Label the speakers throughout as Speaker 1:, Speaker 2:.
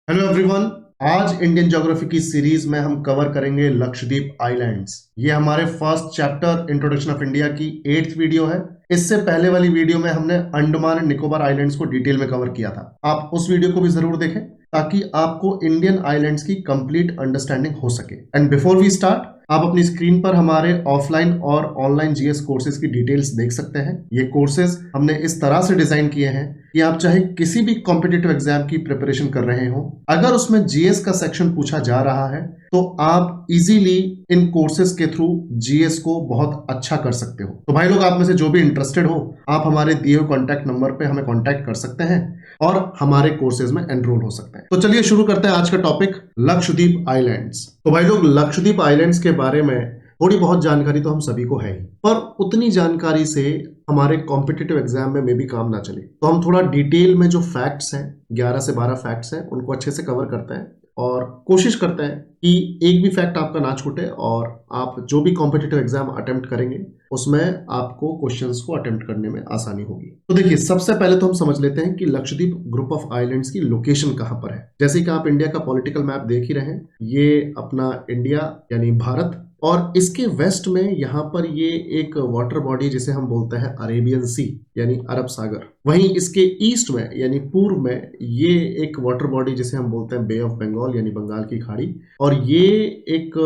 Speaker 1: Hello everyone. आज Indian geography की series में हम कवर करेंगे लक्षद्वीप आइलैंड्स। ये हमारे first chapter introduction of India की 8th वीडियो है। इससे पहले वाली वीडियो में हमने अंडमान एंड निकोबार आइलैंड्स को डिटेल में कवर किया था। आप उस वीडियो को भी जरूर देखें ताकि आपको इंडियन आइलैंड्स की कंप्लीट अंडरस्टैंडिंग हो सके। एंड बिफोर वी स्टार्ट, आप अपनी स्क्रीन पर हमारे ऑफलाइन और ऑनलाइन जीएस कोर्सेज की डिटेल्स देख सकते हैं। ये कोर्सेज हमने इस तरह से डिजाइन किए हैं कि आप चाहे किसी भी कॉम्पिटिटिव एग्जाम की प्रिपरेशन कर रहे हो, अगर उसमें जीएस का सेक्शन पूछा जा रहा है तो आप इजीली इन कोर्सेज के थ्रू जीएस को बहुत अच्छा कर सकते हो। तो भाई लोग, आप में से जो भी इंटरेस्टेड हो, आप हमारे दिए हुए कॉन्टैक्ट नंबर पे हमें कॉन्टैक्ट कर सकते हैं और हमारे कोर्सेज में एनरोल हो सकते हैं। तो चलिए शुरू करते हैं आज का टॉपिक, लक्षद्वीप आइलैंड्स। तो भाई लोग, लक्षद्वीप आइलैंड्स के बारे में थोड़ी बहुत जानकारी तो हम सभी को है ही, पर उतनी जानकारी से हमारे कॉम्पिटिटिव एग्जाम में भी काम ना चले, तो हम थोड़ा डिटेल में जो फैक्ट्स हैं, 11 से 12 फैक्ट्स हैं, उनको अच्छे से कवर करते हैं और कोशिश करते हैं कि एक भी फैक्ट आपका ना छूटे और आप जो भी कॉम्पिटिटिव एग्जाम अटेम्प्ट करेंगे उसमें आपको क्वेश्चंस को अटेम्प्ट करने में आसानी होगी। तो देखिए, सबसे पहले तो हम समझ लेते हैं कि लक्षद्वीप ग्रुप ऑफ आइलैंड्स की लोकेशन कहां पर है। जैसे कि आप इंडिया का पॉलिटिकल मैप देख ही रहे हैं, ये अपना इंडिया यानी भारत, और इसके वेस्ट में यहाँ पर ये एक वाटर बॉडी जिसे हम बोलते हैं अरेबियन सी यानी अरब सागर। वहीं इसके ईस्ट में यानी पूर्व में ये एक वाटर बॉडी जिसे हम बोलते हैं बे ऑफ बंगाल यानी बंगाल की खाड़ी, और ये एक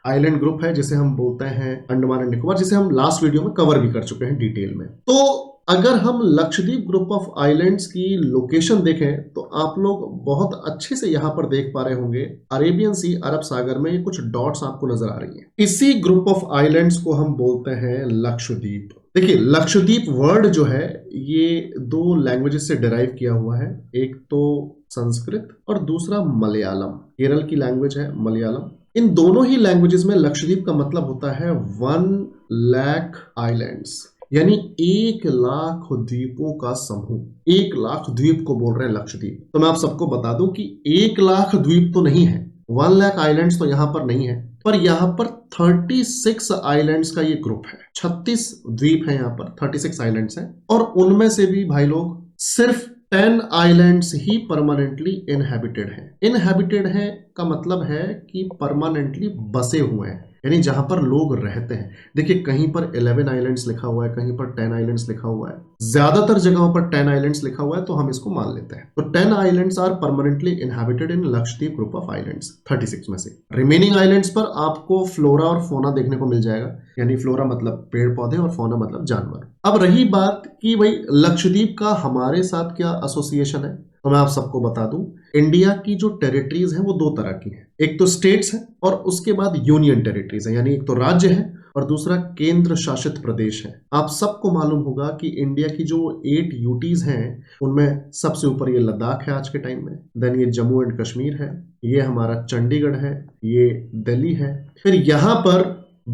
Speaker 1: आइलैंड ग्रुप है जिसे हम बोलते हैं अंडमान एंड निकोबार, जिसे हम लास्ट वीडियो में कवर भी कर चुके हैं डिटेल में। तो अगर हम लक्षद्वीप ग्रुप ऑफ आइलैंड्स की लोकेशन देखें तो आप लोग बहुत अच्छे से यहां पर देख पा रहे होंगे, अरेबियन सी अरब सागर में ये कुछ डॉट्स आपको नजर आ रही हैं। इसी ग्रुप ऑफ आइलैंड्स को हम बोलते हैं लक्षद्वीप। देखिए, लक्षद्वीप वर्ड जो है ये 2 लैंग्वेजेस से डिराइव किया हुआ है, एक तो संस्कृत और दूसरा मलयालम। केरल की लैंग्वेज है मलयालम। इन दोनों ही लैंग्वेजेस में लक्षद्वीप का मतलब होता है 1,00,000 आइलैंड्स, यानी 1,00,000 द्वीपों का समूह। 1,00,000 द्वीप को बोल रहे हैं लक्षद्वीप। तो मैं आप सबको बता दूं कि 1,00,000 द्वीप तो नहीं है, 1,00,000 आइलैंड्स तो यहां पर नहीं है, पर यहां पर 36 आइलैंड्स का ये ग्रुप है। 36 द्वीप है यहां पर, 36 आइलैंड्स हैं, और उनमें से भी भाई लोग सिर्फ 10 आइलैंड्स ही परमानेंटली इनहैबिटेड हैं। इनहैबिटेड है का मतलब है कि परमानेंटली बसे हुए हैं, यानी जहां पर लोग रहते हैं। देखिए, कहीं पर 11 आइलैंड्स लिखा हुआ है, कहीं पर 10 आइलैंड्स लिखा हुआ है, ज्यादातर जगहों पर 10 आइलैंड्स लिखा हुआ है, तो हम इसको मान लेते हैं। तो 10 islands are permanently inhabited in Lakshadweep group of islands, 36 में से। रिमेनिंग आइलैंड्स पर आपको फ्लोरा और फोना देखने को मिल जाएगा, यानी फ्लोरा मतलब पेड़ पौधे और फोना मतलब जानवर। अब रही बात कि भाई लक्षद्वीप का हमारे साथ क्या एसोसिएशन है, तो मैं आप सबको बता दूं, इंडिया की जो टेरिटरीज हैं वो 2 तरह की हैं। एक तो स्टेट्स हैं और उसके बाद यूनियन टेरिटरीज है, यानी एक तो राज्य है और दूसरा केंद्र शासित प्रदेश है। आप सबको मालूम होगा कि इंडिया की जो 8 यूटीज हैं उनमें सबसे ऊपर ये लद्दाख है आज के टाइम में, देन ये जम्मू एंड कश्मीर है, ये हमारा चंडीगढ़ है, ये दिल्ली है, फिर यहां पर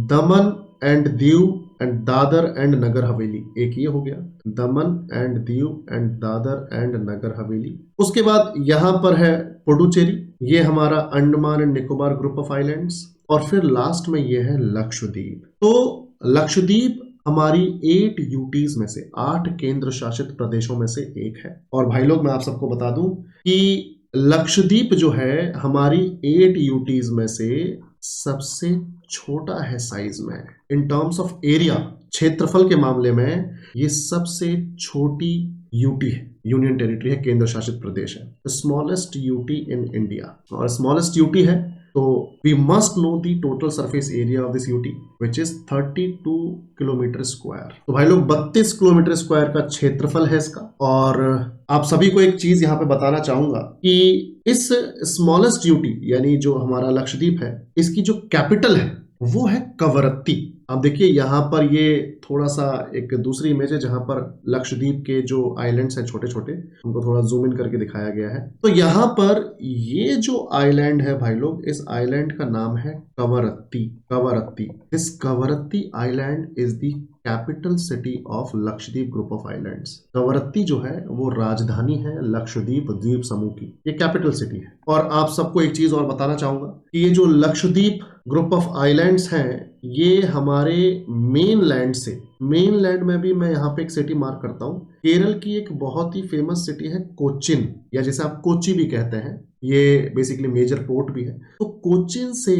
Speaker 1: Daman and Diu and Dadra and Nagar Haveli, एक ये हो गया, Daman and Diu and Dadra and Nagar Haveli. उसके बाद यहां पर है पुडुचेरी, ये हमारा Andaman and Nicobar group of islands, और फिर लास्ट में ये है लक्षद्वीप। तो लक्षद्वीप हमारी 8 यूटीज में से, 8 केंद्र शासित प्रदेशों में से एक है। और भाई लोग, मैं आप सबको बता दूं कि लक्षद्वीप जो है हमारी 8 यूटीज में से सबसे छोटा है साइज में। इन टर्म्स ऑफ एरिया, क्षेत्रफल के मामले में ये सबसे छोटी यूटी है, यूनियन टेरिटरी है, केंद्र शासित प्रदेश है, स्मॉलेस्ट यूटी इन इंडिया। और स्मॉलेस्ट यूटी है तो we must know the total surface area of this UT which is 32 kilometre square. तो भाई लोग, 32 किलोमीटर स्क्वायर का क्षेत्रफल है इसका। और आप सभी को एक चीज यहाँ पे बताना चाहूंगा कि इस स्मॉलेस्ट यूटी यानी जो हमारा लक्षद्वीप है, इसकी जो कैपिटल है वो है कवरत्ती। अब देखिए, यहाँ पर ये थोड़ा सा एक दूसरी इमेज है जहां पर लक्षद्वीप के जो आइलैंड्स हैं छोटे छोटे, उनको थोड़ा जूम इन करके दिखाया गया है। तो यहाँ पर ये जो आइलैंड है भाई लोग, इस आइलैंड का नाम है Kavaratti. Kavaratti, this Kavaratti island is the capital city of Lakshadweep group of islands. Kavaratti जो है वो राजधानी है लक्षद्वीप द्वीप समूह की, ये कैपिटल सिटी है। और आप सबको एक चीज और बताना चाहूंगा कि ये जो लक्षद्वीप ग्रुप ऑफ आइलैंड्स हैं, ये हमारे मेन लैंड से, मेन लैंड में भी मैं यहाँ पे एक सिटी मार्क करता हूँ केरल की एक बहुत ही फेमस सिटी है कोचिन, या जैसे आप कोची भी कहते हैं, ये बेसिकली मेजर पोर्ट भी है। तो कोचिन से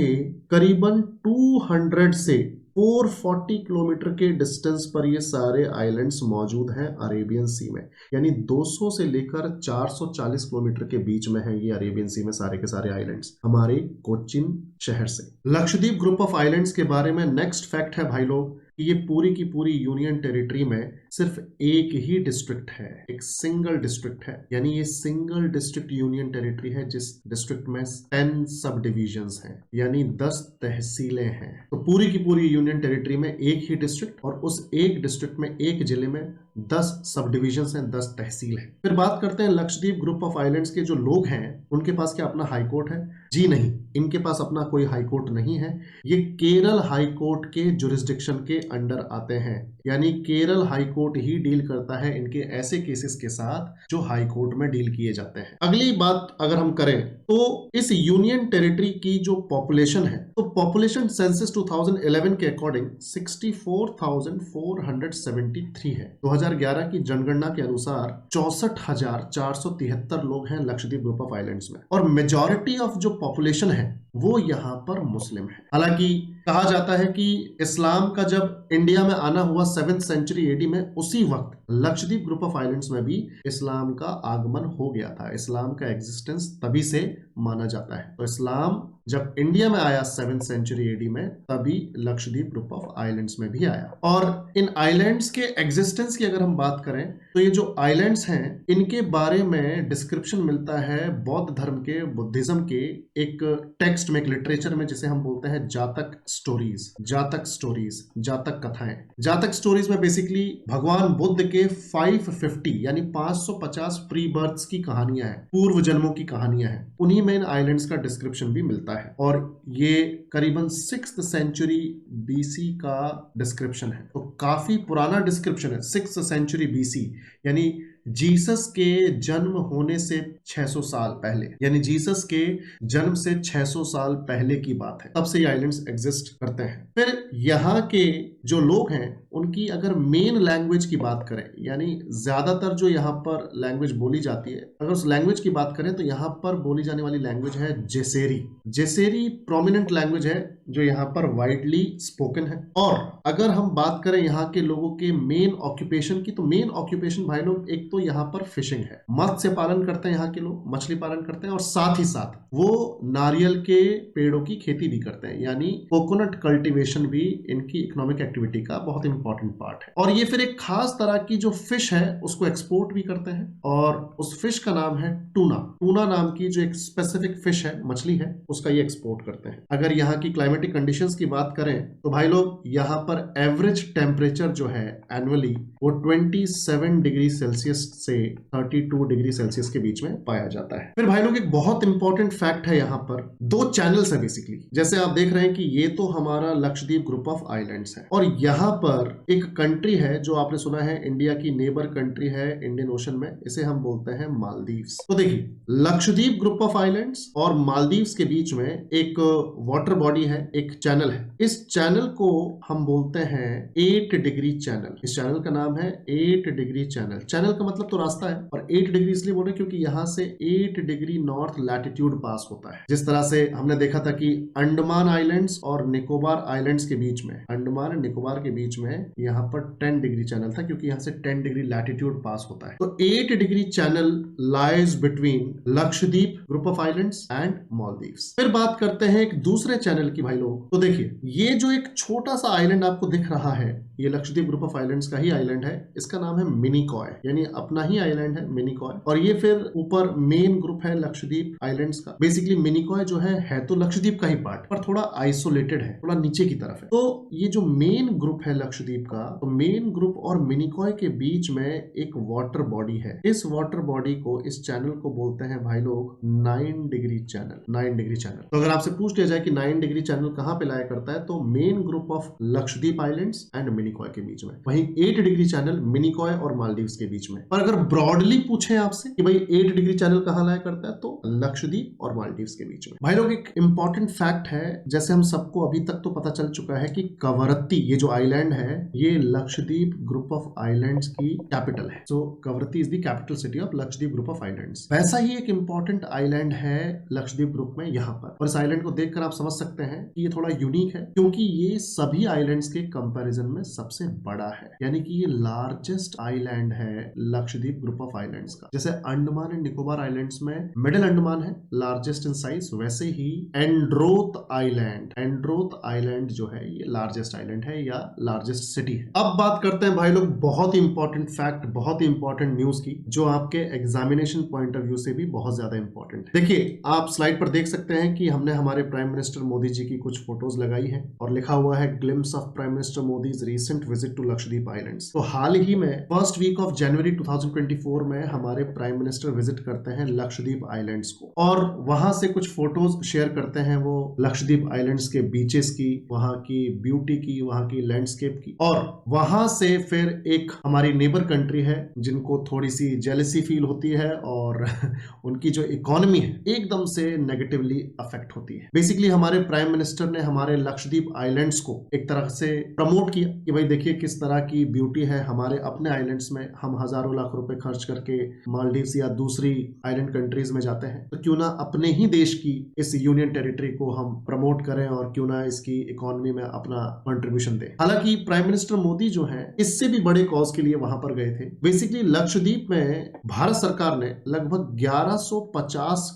Speaker 1: करीबन 200 से 440 किलोमीटर के डिस्टेंस पर ये सारे आइलैंड्स मौजूद हैं अरेबियन सी में। यानी 200 से लेकर 440 किलोमीटर के बीच में है ये अरेबियन सी में सारे के सारे आइलैंड्स हमारे कोचिन शहर से। लक्षद्वीप ग्रुप ऑफ आइलैंड्स के बारे में नेक्स्ट फैक्ट है भाई लोग कि ये पूरी की पूरी यूनियन टेरिटरी में सिर्फ एक ही डिस्ट्रिक्ट है, एक सिंगल डिस्ट्रिक्ट है। यानी ये सिंगल डिस्ट्रिक्ट यूनियन टेरिटरी है जिस डिस्ट्रिक्ट में 10 सब डिविजन्स हैं, यानी 10 तहसीलें हैं। तो पूरी की पूरी यूनियन टेरिटरी में एक ही डिस्ट्रिक्ट, और उस एक डिस्ट्रिक्ट में एक जिले में 10 सब डिविजन्स हैं, 10 तहसील हैं। फिर बात करते हैं लक्षद्वीप ग्रुप ऑफ आइलैंड्स के जो लोग हैं उनके पास क्या अपना हाई कोर्ट है? जी नहीं, इनके पास अपना कोई हाई कोर्ट नहीं है। ये केरल हाई कोर्ट के जुरिस्डिक्शन के अंडर आते हैं, यानी केरल हाई कोर्ट ही डील करता है इनके ऐसे केसेस के साथ जो हाई कोर्ट में डील किए जाते हैं। अगली बात अगर हम करें तो इस यूनियन टेरिटरी की जो पॉपुलेशन है, तो पॉपुलेशन सेंसस 2011 के अकॉर्डिंग 64,473 है। 2011 की जनगणना के अनुसार 64,473 लोग हैं लक्षद्वीप ग्रुप ऑफ आइलैंड्स में, और मेजॉरिटी ऑफ जो पॉपुलेशन है वो यहाँ पर मुस्लिम है। हालांकि कहा जाता है कि इस्लाम का जब इंडिया में आना हुआ 7th सेंचुरी एडी में, उसी वक्त लक्षद्वीप ग्रुप ऑफ आइलैंड्स में भी इस्लाम का आगमन हो गया था। इस्लाम का एग्जिस्टेंस तभी से माना जाता है। तो इस्लाम जब इंडिया में आया 7th सेंचुरी एडी में, तभी लक्षद्वीप ग्रुप ऑफ आइलैंड्स में भी आया। और इन आइलैंड्स के एग्जिस्टेंस की अगर हम बात करें तो ये जो आइलैंड्स हैं इनके बारे में डिस्क्रिप्शन मिलता है बौद्ध धर्म के, बुद्धिज्म के एक टेक्स्ट में, एक लिटरेचर में, जिसे हम बोलते हैं जातक स्टोरीज। जातक स्टोरीज, जातक कथाएं। जातक स्टोरीज में बेसिकली भगवान बुद्ध के 550 यानी 550 प्री बर्थ्स की कहानियां हैं, पूर्व जन्मों की कहानियां हैं। उन्हीं में इन आइलैंड्स का डिस्क्रिप्शन भी मिलता है, और ये करीबन 6th सेंचुरी बीसी का डिस्क्रिप्शन है। तो काफी पुराना डिस्क्रिप्शन है, 6th सेंचुरी बीसी, यानी जीसस के जन्म होने से 600 साल पहले, यानी जीसस के जन्म से 600 साल पहले की बात है। तब से ये आइलैंड्स एग्जिस्ट करते हैं। फिर यहाँ के जो लोग हैं उनकी अगर मेन लैंग्वेज की बात करें, यानी ज्यादातर जो यहाँ पर लैंग्वेज बोली जाती है, अगर उस लैंग्वेज की बात करें तो यहाँ पर बोली जाने वाली लैंग्वेज है जेसेरी। जेसेरी प्रोमिनेंट लैंग्वेज है जो यहाँ पर वाइडली स्पोकन है। और अगर हम बात करें यहाँ के लोगों के मेन ऑक्यूपेशन की, तो मेन ऑक्यूपेशन भाई लोग एक तो यहाँ पर फिशिंग है, मत्स्य पालन करते हैं यहाँ के लोग, मछली पालन करते हैं, और साथ ही साथ वो नारियल के पेड़ों की खेती भी करते हैं, यानी कोकोनट कल्टीवेशन भी इनकी इकोनॉमिक एक्टिविटी का बहुत इंपॉर्टेंट पार्ट है। और ये फिर एक खास तरह की जो फिश है उसको एक्सपोर्ट भी करते हैं, और उस फिश का नाम है टूना। टूना नाम की जो एक स्पेसिफिक फिश है, मछली है, उसका ये एक्सपोर्ट करते हैं। अगर यहाँ की क्लाइमेटिक कंडीशंस की बात करें तो भाई लोग यहाँ पर एवरेज टेम्परेचर जो है एनुअली वो 27 डिग्री सेल्सियस से 32 डिग्री सेल्सियस के बीच में पाया जाता है। फिर भाई लोग एक बहुत इंपॉर्टेंट फैक्ट है, यहाँ पर 2 चैनल्स है बेसिकली। जैसे आप देख रहे हैं कि ये तो हमारा लक्षद्वीप ग्रुप ऑफ आइलैंड्स है, और यहाँ पर एक कंट्री है जो आपने सुना है इंडिया की नेबर कंट्री है इंडियन ओशन में, इसे हम बोलते हैं मालदीव्स। तो देखिए, लक्षद्वीप ग्रुप ऑफ आइलैंड्स और मालदीव्स के बीच में एक वाटर बॉडी है, एक चैनल है। इस चैनल को हम बोलते हैं 8 डिग्री चैनल। इस चैनल का नाम है 8 डिग्री चैनल। चैनल का मतलब तो रास्ता है, और 8 डिग्री इसलिए बोल रहे हैं क्योंकि यहाँ से 8 डिग्री नॉर्थ लैटिट्यूड पास होता है। जिस तरह से हमने देखा था कि अंडमान आइलैंड्स और निकोबार आइलैंड्स के बीच में, अंडमान और निकोबार के बीच में यहाँ पर 10 डिग्री चैनल था, क्योंकि यहाँ से 10 डिग्री लैटिट्यूड पास होता है। तो 8 degree channel lies between Lakshadweep group of islands and Maldives. फिर बात करते हैं एक दूसरे चैनल की भाई लोग। तो देखिए, ये जो एक छोटा सा आइलैंड आपको दिख रहा है, ये लक्षद्वीप ग्रुप ऑफ आइलैंड्स का ही आइलैंड है। इसका नाम है मिनिकॉय, यानी अपना ही आइलैंड है मिनिकॉय। और ये फिर ऊपर मेन ग्रुप है लक्षद्वीप आइलैंड्स का। बेसिकली मिनिकॉय जो है तो लक्षद्वीप का ही पार्ट, पर थोड़ा आइसोलेटेड है, थोड़ा नीचे की तरफ है। तो ये जो मेन ग्रुप है लक्षद्वीप का, तो मेन ग्रुप और मिनिकॉय के बीच में एक वाटर बॉडी है। इस वाटर बॉडी को, इस चैनल को बोलते हैं भाई लोग 9 डिग्री चैनल। 9 degree channel. तो अगर आपसे पूछ लिया जाए कि 9 डिग्री चैनल कहां पे लाया करता है, तो main group of Lakshadweep islands and Minicoy के बीच में, वहीं 8 डिग्री चैनल मिनिकॉय और मालदीव्स के बीच में। और अगर ब्रॉडली पूछे आपसे कि भाई 8 डिग्री चैनल कहां लाया करता है, तो लक्षद्वीप और मालदीव्स के बीच में। भाई लोग, एक इंपॉर्टेंट फैक्ट है, जैसे हम सबको अभी तक तो पता चल चुका है कि कवरत्ती ये जो आइलैंड है ये लक्षद्वीप ग्रुप ऑफ आइलैंड्स की कैपिटल है। So Kavaratti is the capital city of Lakshadweep group of islands. वैसा ही एक इंपॉर्टेंट आइलैंड है लक्षद्वीप ग्रुप में यहाँ पर, और इस आइलैंड को देखकर आप समझ सकते हैं कि ये थोड़ा यूनिक है, क्योंकि ये सभी आइलैंड्स के कंपैरिजन में सबसे बड़ा है, यानी कि ये लार्जेस्ट आइलैंड है लक्षद्वीप ग्रुप ऑफ आइलैंड्स का। जैसे अंडमान एंड निकोबार आइलैंड्स में मिडिल अंडमान है लार्जेस्ट इन साइज, वैसे ही एंड्रोथ आइलैंड जो है ये लार्जेस्ट आइलैंड है या लार्जेस्ट सिटी है। अब बात करते हैं भाई लोग बहुत ही इंपॉर्टेंट फैक्ट, बहुत ही इंपॉर्टेंट न्यूज की, जो आपके एग्जामिनेशन पॉइंट ऑफ व्यू से भी बहुत ज्यादा इंपॉर्टेंट है। देखिए, आप स्लाइड पर देख सकते हैं कि हमने हमारे प्राइम मिनिस्टर मोदी जी की कुछ फोटोज लगाई है और लिखा हुआ है glimpse of prime minister Modi's recent visit to Lakshadweep islands. तो हाल ही में फर्स्ट वीक ऑफ जनवरी 2024 में हमारे प्राइम मिनिस्टर विजिट करते हैं लक्षद्वीप आइलैंड्स को, और वहां से कुछ फोटोज शेयर करते हैं वो लक्षद्वीप आइलैंड्स के बीचेस की, वहां की ब्यूटी की, वहां की लैंडस्केप की। और वहां से फिर एक हमारी नेबर कंट्री है जिनको थोड़ी सी जेलसी फील होती है और उनकी जो इकोनॉमी है एकदम से नेगेटिवली अफेक्ट होती है। बेसिकली हमारे प्राइम मिनिस्टर ने हमारे लक्षद्वीप आइलैंड्स को एक तरह से प्रमोट किया कि भाई देखिए किस तरह की ब्यूटी है हमारे अपने आइलैंड्स में, हम हजारों लाख रुपए खर्च करके मालदीव्स या दूसरी आइलैंड कंट्रीज में जाते हैं, तो क्यों ना अपने ही देश की इस यूनियन टेरिटरी को हम प्रमोट करें और क्यों ना इसकी इकोनॉमी में अपना कंट्रीब्यूशन दें। हालांकि प्राइम मिनिस्टर मोदी जो है इससे भी बड़े कॉज के लिए वहां पर गए थे। बेसिकली लक्षद्वीप में भारत सरकार ने लगभग 1150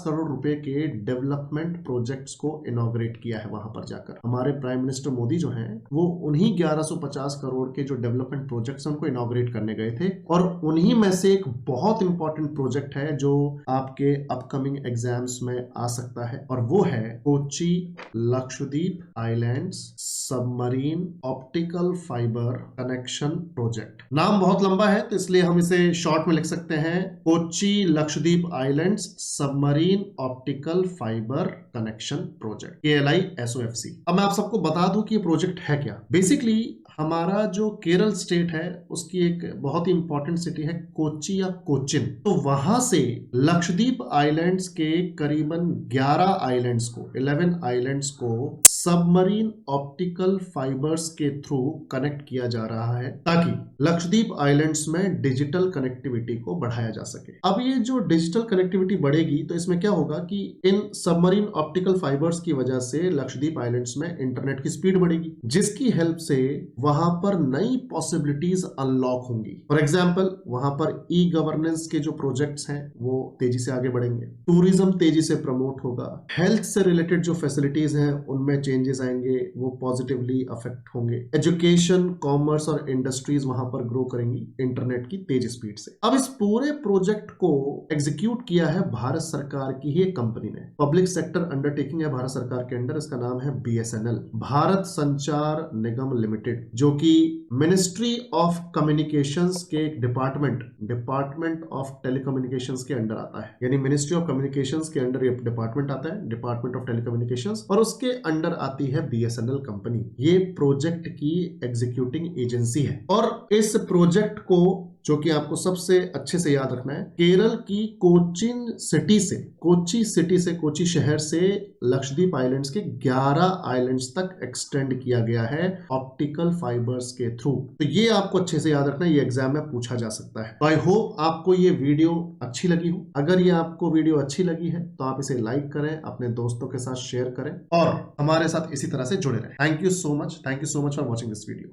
Speaker 1: करोड़ रुपए के डेवलपमेंट प्रोजेक्ट्स को इनॉग्रेट किया है वहां पर जाकर। हमारे प्राइम मिनिस्टर मोदी जो हैं वो उन्हीं 1150 करोड़ के जो डेवलपमेंट प्रोजेक्ट्स हैं उनको इनॉग्रेट करने गए थे, और उन्हीं में से एक बहुत इंपॉर्टेंट प्रोजेक्ट है जो आपके अपकमिंग एग्जाम्स में आ सकता है, और वो है Kochi Lakshadweep islands submarine optical fibre connection project. नाम बहुत लंबा है तो इसलिए हम इसे शॉर्ट में लिख सकते हैं Kochi Lakshadweep islands submarine optical fibre connection project, KLISOFC। अब मैं आप सबको बता दूं कि ये प्रोजेक्ट है क्या। बेसिकली हमारा जो केरल स्टेट है उसकी एक बहुत ही इंपॉर्टेंट सिटी है कोची या कोचिन, तो वहां से लक्षद्वीप आइलैंड्स के करीबन 11 आइलैंड्स को सबमरीन ऑप्टिकल फाइबर्स के थ्रू कनेक्ट किया जा रहा है ताकि लक्षद्वीप आइलैंड्स में डिजिटल कनेक्टिविटी को बढ़ाया जा सके। अब ये जो डिजिटल कनेक्टिविटी बढ़ेगी तो इसमें क्या होगा कि इन सबमरीन ऑप्टिकल फाइबर्स की वजह से लक्षद्वीप आइलैंड्स में इंटरनेट की स्पीड बढ़ेगी, जिसकी हेल्प से वहां पर नई पॉसिबिलिटीज अनलॉक होंगी। फॉर एग्जांपल वहां पर ई गवर्नेंस के जो प्रोजेक्ट्स हैं वो तेजी से आगे बढ़ेंगे, टूरिज्म तेजी से प्रमोट होगा, हेल्थ से रिलेटेड जो फैसिलिटीज हैं उनमें चेंजेस आएंगे, वो पॉजिटिवली अफेक्ट होंगे, एजुकेशन, कॉमर्स और इंडस्ट्रीज वहां पर ग्रो करेंगी इंटरनेट की तेज स्पीड से। अब इस पूरे प्रोजेक्ट को एग्जीक्यूट किया है भारत सरकार की ही एक कंपनी ने, पब्लिक सेक्टर अंडरटेकिंग है भारत सरकार के अंडर, इसका नाम है BSNL, भारत संचार निगम लिमिटेड, जो कि मिनिस्ट्री ऑफ कम्युनिकेशंस के एक डिपार्टमेंट ऑफ टेलीकम्युनिकेशंस के अंडर आता है। यानी मिनिस्ट्री ऑफ कम्युनिकेशंस के अंडर ये डिपार्टमेंट आता है, डिपार्टमेंट ऑफ टेलीकम्युनिकेशंस, और उसके अंडर आती है BSNL कंपनी। ये प्रोजेक्ट की एग्जीक्यूटिंग एजेंसी है, और इस प्रोजेक्ट को, जो कि आपको सबसे अच्छे से याद रखना है, केरल की कोची शहर से लक्षद्वीप आइलैंड्स के 11 आइलैंड्स तक एक्सटेंड किया गया है ऑप्टिकल फाइबर्स के थ्रू। तो ये आपको अच्छे से याद रखना है, ये एग्जाम में पूछा जा सकता है। तो आई होप आपको ये वीडियो अच्छी लगी हो। अगर ये आपको वीडियो अच्छी लगी है तो आप इसे लाइक करें, अपने दोस्तों के साथ शेयर करें और हमारे साथ इसी तरह से जुड़े रहें। Thank you so much for watching this video.